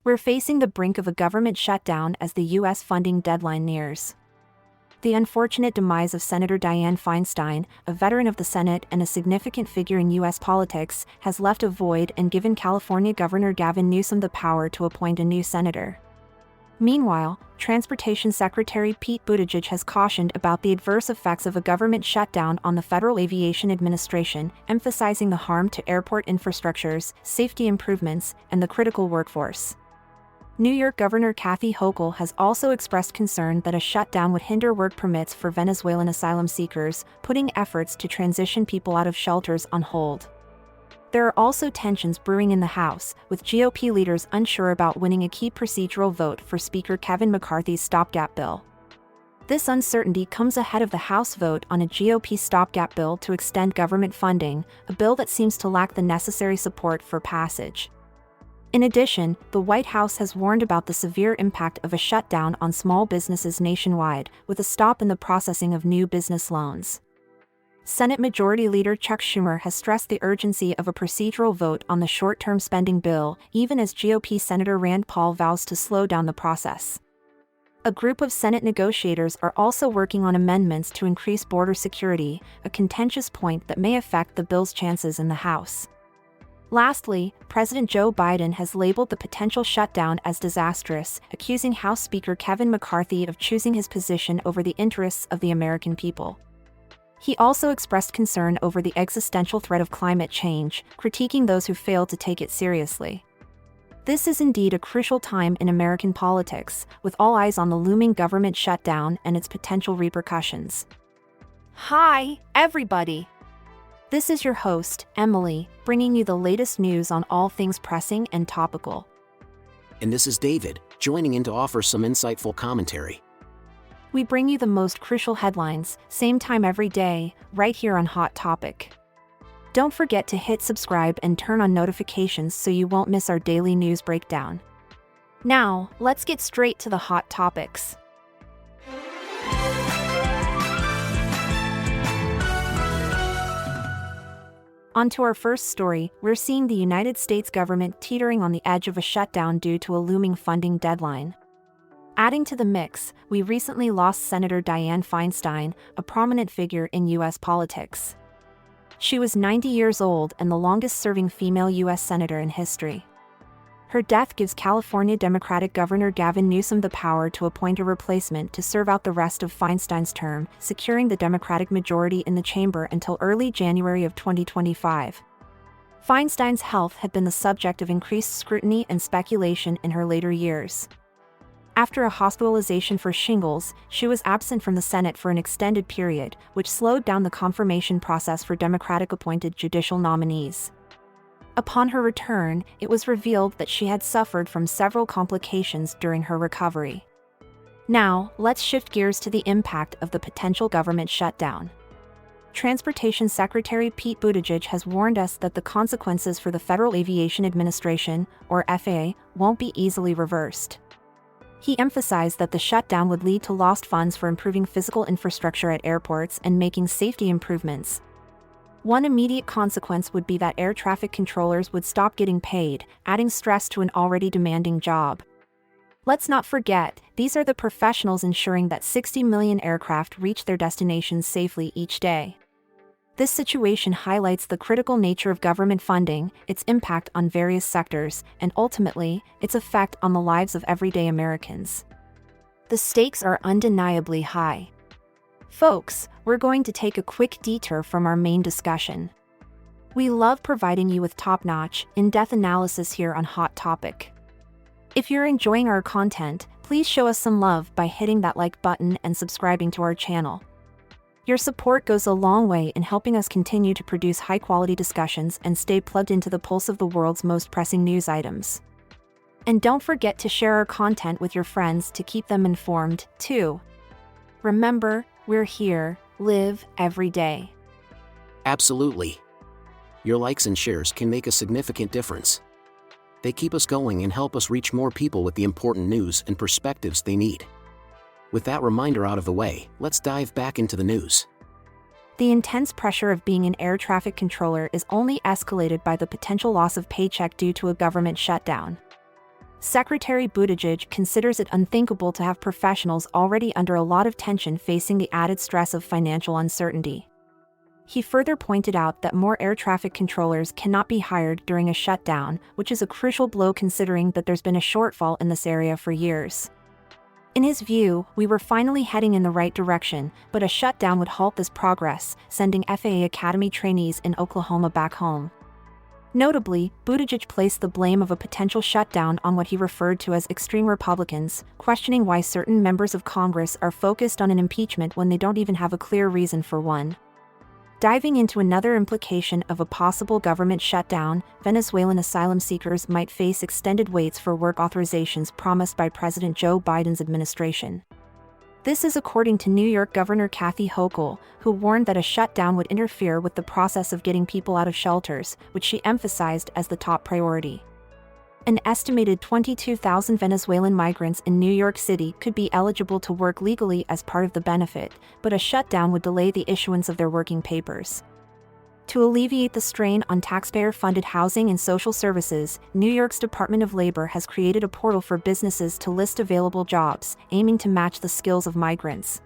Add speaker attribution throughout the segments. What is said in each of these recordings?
Speaker 1: We're facing the brink of a government shutdown as the U.S. funding deadline nears. The unfortunate demise of Senator Dianne Feinstein, a veteran of the Senate and a significant figure in U.S. politics, has left a void and given California Governor Gavin Newsom the power to appoint a new senator. Meanwhile, Transportation Secretary Pete Buttigieg has cautioned about the adverse effects of a government shutdown on the Federal Aviation Administration, emphasizing the harm to airport infrastructures, safety improvements, and the critical workforce. New York Governor Kathy Hochul has also expressed concern that a shutdown would hinder work permits for Venezuelan asylum seekers, putting efforts to transition people out of shelters on hold. There are also tensions brewing in the House, with GOP leaders unsure about winning a key procedural vote for Speaker Kevin McCarthy's stopgap bill. This uncertainty comes ahead of the House vote on a GOP stopgap bill to extend government funding, a bill that seems to lack the necessary support for passage. In addition, the White House has warned about the severe impact of a shutdown on small businesses nationwide, with a stop in the processing of new business loans. Senate Majority Leader Chuck Schumer has stressed the urgency of a procedural vote on the short-term spending bill, even as GOP Senator Rand Paul vows to slow down the process. A group of Senate negotiators are also working on amendments to increase border security, a contentious point that may affect the bill's chances in the House. Lastly, President Joe Biden has labeled the potential shutdown as disastrous, accusing House Speaker Kevin McCarthy of choosing his position over the interests of the American people. He also expressed concern over the existential threat of climate change, critiquing those who fail to take it seriously. This is indeed a crucial time in American politics, with all eyes on the looming government shutdown and its potential repercussions. Hi, everybody! This is your host, Emily, bringing you the latest news on all things pressing and topical.
Speaker 2: And this is David, joining in to offer some insightful commentary.
Speaker 1: We bring you the most crucial headlines, same time every day, right here on Hot Topic. Don't forget to hit subscribe and turn on notifications so you won't miss our daily news breakdown. Now, let's get straight to the hot topics. On to our first story, we're seeing the United States government teetering on the edge of a shutdown due to a looming funding deadline. Adding to the mix, we recently lost Senator Dianne Feinstein, a prominent figure in U.S. politics. She was 90 years old and the longest-serving female U.S. senator in history. Her death gives California Democratic Governor Gavin Newsom the power to appoint a replacement to serve out the rest of Feinstein's term, securing the Democratic majority in the chamber until early January of 2025. Feinstein's health had been the subject of increased scrutiny and speculation in her later years. After a hospitalization for shingles, she was absent from the Senate for an extended period, which slowed down the confirmation process for Democratic-appointed judicial nominees. Upon her return, it was revealed that she had suffered from several complications during her recovery. Now, let's shift gears to the impact of the potential government shutdown. Transportation Secretary Pete Buttigieg has warned us that the consequences for the Federal Aviation Administration, or FAA, won't be easily reversed. He emphasized that the shutdown would lead to lost funds for improving physical infrastructure at airports and making safety improvements. One immediate consequence would be that air traffic controllers would stop getting paid, adding stress to an already demanding job. Let's not forget, these are the professionals ensuring that 60 million aircraft reach their destinations safely each day. This situation highlights the critical nature of government funding, its impact on various sectors, and ultimately, its effect on the lives of everyday Americans. The stakes are undeniably high. Folks, we're going to take a quick detour from our main discussion. We love providing you with top-notch, in-depth analysis here on Hot Topic. If you're enjoying our content, please show us some love by hitting that like button and subscribing to our channel. Your support goes a long way in helping us continue to produce high-quality discussions and stay plugged into the pulse of the world's most pressing news items. And don't forget to share our content with your friends to keep them informed, too. Remember, we're here, live every day.
Speaker 2: Absolutely. Your likes and shares can make a significant difference. They keep us going and help us reach more people with the important news and perspectives they need. With that reminder out of the way, let's dive back into the news.
Speaker 1: The intense pressure of being an air traffic controller is only escalated by the potential loss of paycheck due to a government shutdown. Secretary Buttigieg considers it unthinkable to have professionals already under a lot of tension facing the added stress of financial uncertainty. He further pointed out that more air traffic controllers cannot be hired during a shutdown, which is a crucial blow considering that there's been a shortfall in this area for years. In his view, we were finally heading in the right direction, but a shutdown would halt this progress, sending FAA Academy trainees in Oklahoma back home. Notably, Buttigieg placed the blame of a potential shutdown on what he referred to as extreme Republicans, questioning why certain members of Congress are focused on an impeachment when they don't even have a clear reason for one. Diving into another implication of a possible government shutdown, Venezuelan asylum seekers might face extended waits for work authorizations promised by President Joe Biden's administration. This is according to New York Governor Kathy Hochul, who warned that a shutdown would interfere with the process of getting people out of shelters, which she emphasized as the top priority. An estimated 22,000 Venezuelan migrants in New York City could be eligible to work legally as part of the benefit, but a shutdown would delay the issuance of their working papers. To alleviate the strain on taxpayer-funded housing and social services, New York's Department of Labor has created a portal for businesses to list available jobs, aiming to match the skills of migrants.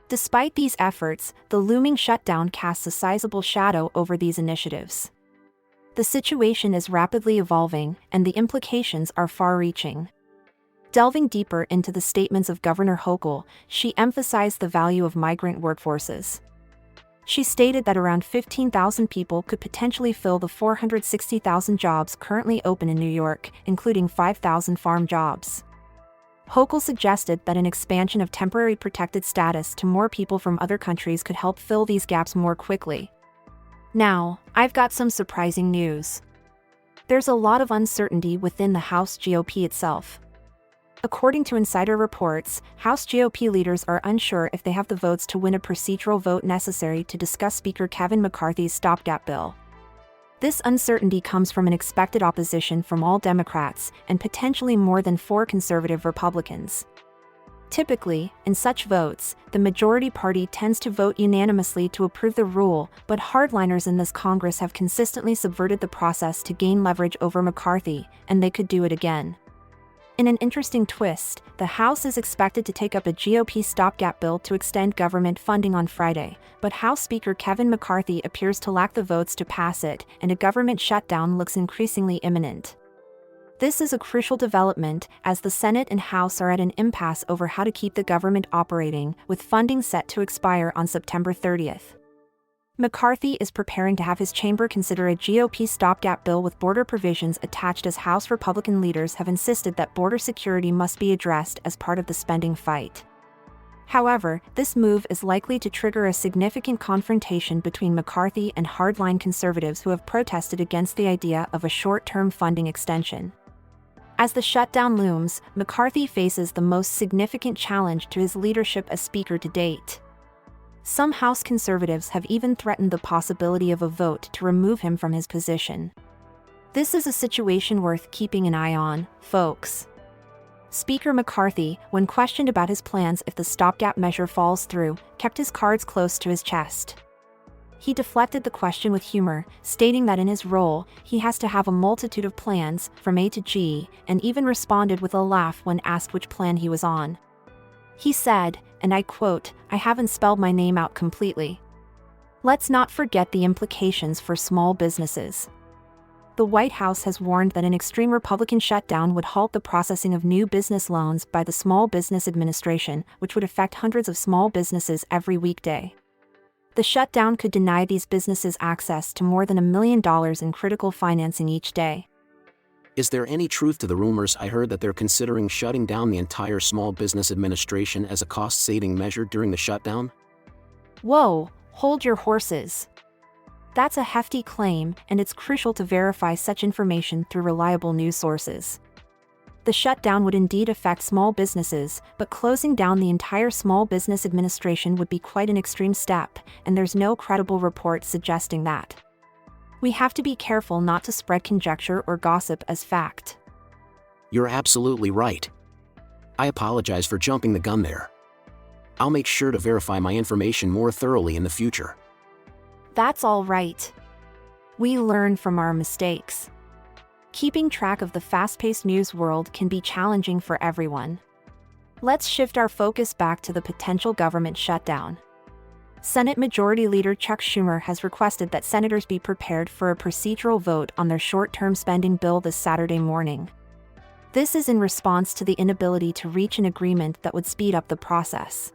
Speaker 1: Despite these efforts, the looming shutdown casts a sizable shadow over these initiatives. The situation is rapidly evolving, and the implications are far-reaching. Delving deeper into the statements of Governor Hochul, she emphasized the value of migrant workforces. She stated that around 15,000 people could potentially fill the 460,000 jobs currently open in New York, including 5,000 farm jobs. Hochul suggested that an expansion of temporary protected status to more people from other countries could help fill these gaps more quickly. Now, I've got some surprising news. There's a lot of uncertainty within the House GOP itself. According to insider reports, House GOP leaders are unsure if they have the votes to win a procedural vote necessary to discuss Speaker Kevin McCarthy's stopgap bill. This uncertainty comes from an expected opposition from all Democrats and potentially more than 4 conservative Republicans. Typically, in such votes, the majority party tends to vote unanimously to approve the rule, but hardliners in this Congress have consistently subverted the process to gain leverage over McCarthy, and they could do it again. In an interesting twist, the House is expected to take up a GOP stopgap bill to extend government funding on Friday, but House Speaker Kevin McCarthy appears to lack the votes to pass it, and a government shutdown looks increasingly imminent. This is a crucial development, as the Senate and House are at an impasse over how to keep the government operating, with funding set to expire on September 30th. McCarthy is preparing to have his chamber consider a GOP stopgap bill with border provisions attached, as House Republican leaders have insisted that border security must be addressed as part of the spending fight. However, this move is likely to trigger a significant confrontation between McCarthy and hardline conservatives who have protested against the idea of a short-term funding extension. As the shutdown looms, McCarthy faces the most significant challenge to his leadership as Speaker to date. Some House conservatives have even threatened the possibility of a vote to remove him from his position. This is a situation worth keeping an eye on, folks. Speaker McCarthy, when questioned about his plans if the stopgap measure falls through, kept his cards close to his chest. He deflected the question with humor, stating that in his role, he has to have a multitude of plans, from A to G, and even responded with a laugh when asked which plan he was on. He said, and I quote, "I haven't spelled my name out completely." Let's not forget the implications for small businesses. The White House has warned that an extreme Republican shutdown would halt the processing of new business loans by the Small Business Administration, which would affect hundreds of small businesses every weekday. The shutdown could deny these businesses access to more than $1 million in critical financing each day.
Speaker 2: Is there any truth to the rumors I heard that they're considering shutting down the entire Small Business Administration as a cost-saving measure during the shutdown?
Speaker 1: Whoa, hold your horses. That's a hefty claim, and it's crucial to verify such information through reliable news sources. The shutdown would indeed affect small businesses, but closing down the entire Small Business Administration would be quite an extreme step, and there's no credible report suggesting that. We have to be careful not to spread conjecture or gossip as fact.
Speaker 2: You're absolutely right. I apologize for jumping the gun there. I'll make sure to verify my information more thoroughly in the future.
Speaker 1: That's all right. We learn from our mistakes. Keeping track of the fast-paced news world can be challenging for everyone. Let's shift our focus back to the potential government shutdown. Senate Majority Leader Chuck Schumer has requested that senators be prepared for a procedural vote on their short-term spending bill this Saturday morning. This is in response to the inability to reach an agreement that would speed up the process.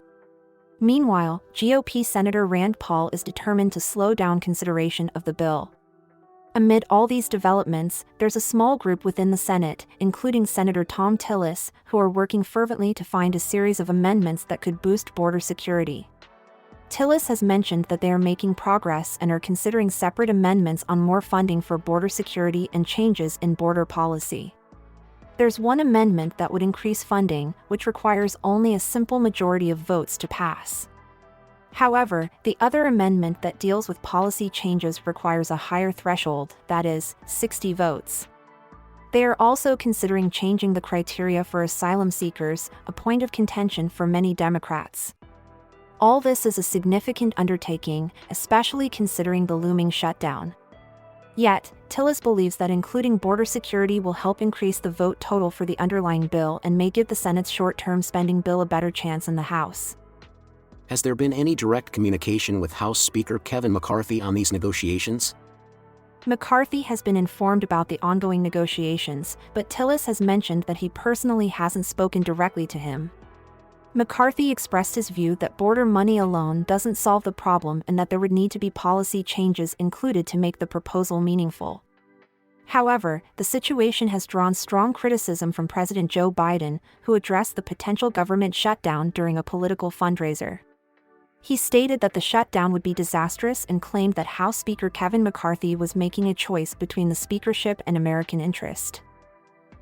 Speaker 1: Meanwhile, GOP Senator Rand Paul is determined to slow down consideration of the bill. Amid all these developments, there's a small group within the Senate, including Senator Thom Tillis, who are working fervently to find a series of amendments that could boost border security. Tillis has mentioned that they are making progress and are considering separate amendments on more funding for border security and changes in border policy. There's one amendment that would increase funding, which requires only a simple majority of votes to pass. However, the other amendment that deals with policy changes requires a higher threshold, that is, 60 votes. They are also considering changing the criteria for asylum seekers, a point of contention for many Democrats. All this is a significant undertaking, especially considering the looming shutdown. Yet, Tillis believes that including border security will help increase the vote total for the underlying bill and may give the Senate's short-term spending bill a better chance in the House.
Speaker 2: Has there been any direct communication with House Speaker Kevin McCarthy on these negotiations?
Speaker 1: McCarthy has been informed about the ongoing negotiations, but Tillis has mentioned that he personally hasn't spoken directly to him. McCarthy expressed his view that border money alone doesn't solve the problem and that there would need to be policy changes included to make the proposal meaningful. However, the situation has drawn strong criticism from President Joe Biden, who addressed the potential government shutdown during a political fundraiser. He stated that the shutdown would be disastrous and claimed that House Speaker Kevin McCarthy was making a choice between the speakership and American interest.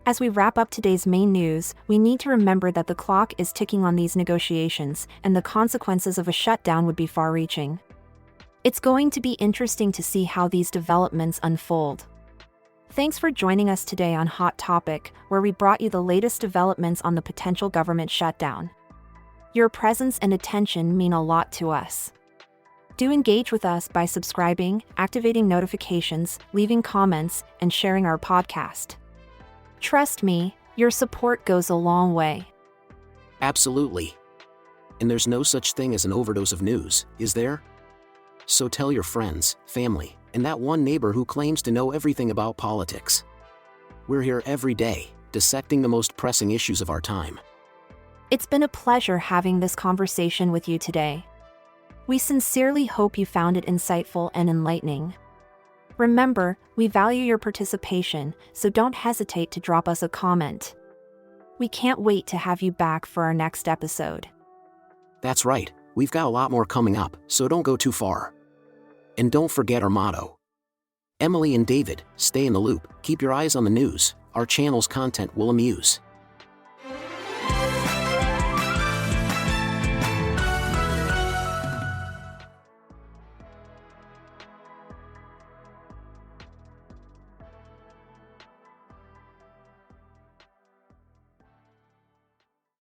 Speaker 1: As we wrap up today's main news, we need to remember that the clock is ticking on these negotiations, and the consequences of a shutdown would be far-reaching. It's going to be interesting to see how these developments unfold. Thanks for joining us today on Hot Topic, where we brought you the latest developments on the potential government shutdown. Your presence and attention mean a lot to us. Do engage with us by subscribing, activating notifications, leaving comments, and sharing our podcast. Trust me, your support goes a long way.
Speaker 2: Absolutely. And there's no such thing as an overdose of news, is there? So tell your friends, family, and that one neighbor who claims to know everything about politics. We're here every day, dissecting the most pressing issues of our time.
Speaker 1: It's been a pleasure having this conversation with you today. We sincerely hope you found it insightful and enlightening. Remember, we value your participation, so don't hesitate to drop us a comment. We can't wait to have you back for our next episode.
Speaker 2: That's right, we've got a lot more coming up, so don't go too far. And don't forget our motto. Emily and David, stay in the loop, keep your eyes on the news, our channel's content will amuse.